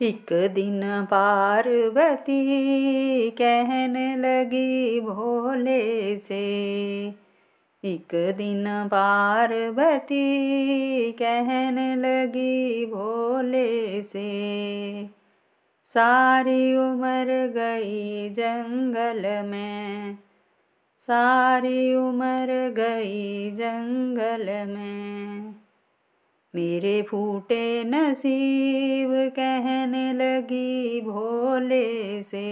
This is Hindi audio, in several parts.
एक दिन पार्वती कहने लगी भोले से। एक दिन पार्वती कहने लगी भोले से। सारी उम्र गई जंगल में, सारी उम्र गई जंगल में। मेरे फूटे नसीब कहने लगी भोले से।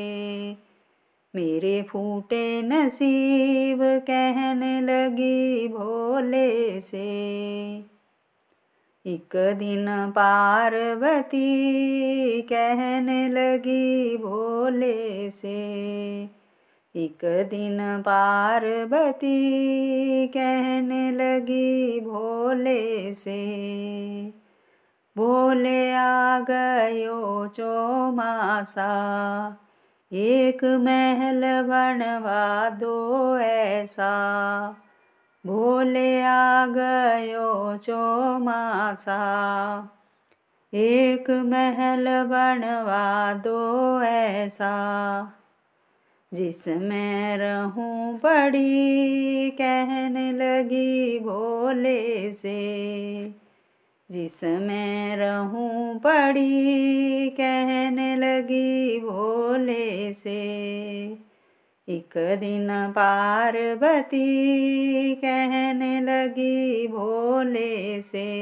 मेरे फूटे नसीब कहने लगी भोले से। एक दिन पार्वती कहने लगी भोले से। एक दिन पार्वती कहने लगी भोले से। भोले आ गयो चौमासा, एक महल बनवा दो ऐसा। भोले आ गयो चौमासा, एक महल बनवा दो ऐसा। जिसमें रहूं बड़ी कहने लगी भोले से। जिसमें रहूं बड़ी कहने लगी भोले से। एक दिन पार्वती कहने लगी भोले से।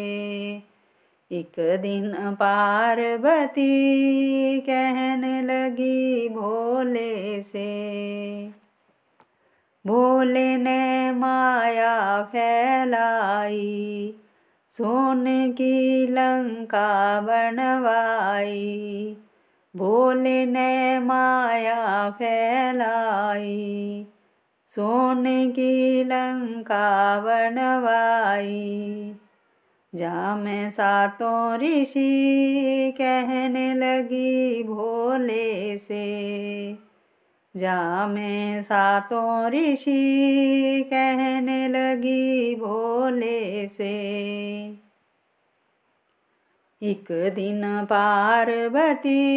एक दिन पार्वती कहने लगी भोले से। भोले ने माया फैलाई, सोने की लंका बनवाई। भोले ने माया फैलाई, सोने की लंका बनवाई। जा मैं सातों ऋषि कहने लगी भोले से। जा मैं सातों ऋषि कहने लगी भोले से। एक दिन पार्वती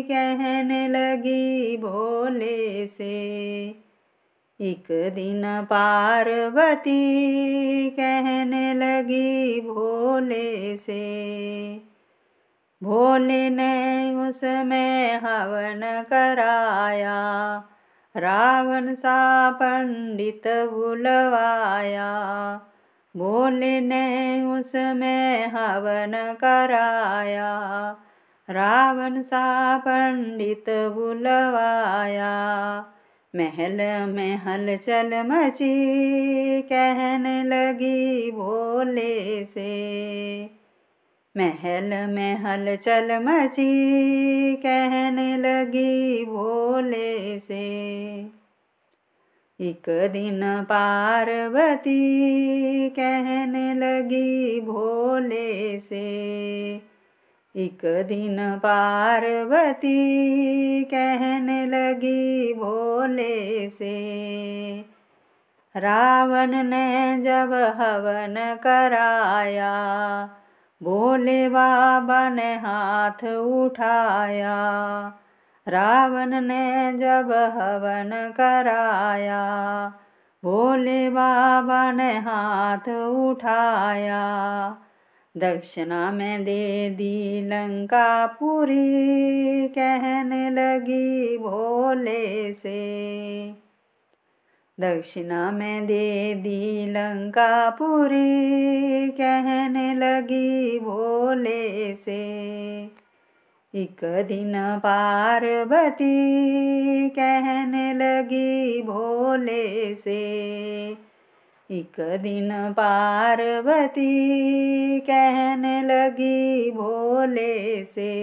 कहने लगी भोले से। एक दिन पार्वती कहने लगी भोले से। भोले ने उसमें हवन कराया, रावण सा पंडित बुलवाया। भोले ने उसमें हवन कराया, रावण सा पंडित बुलवाया। महल में हलचल मची कहने लगी भोले से। महल में हलचल मची कहने लगी भोले से। एक दिन पार्वती कहने लगी भोले से। एक दिन पार्वती कहने लगी भोले से। रावण ने जब हवन कराया, भोले बाबा ने हाथ उठाया। रावण ने जब हवन कराया, भोले बाबा ने हाथ उठाया। दक्षिणा में दे दी लंका पूरी कहने लगी भोले से। दक्षिणा में दे दी लंका पूरी कहने लगी भोले से। एक दिन पार्वती कहने लगी भोले से। एक दिन पार्वती कहने लगी भोले से।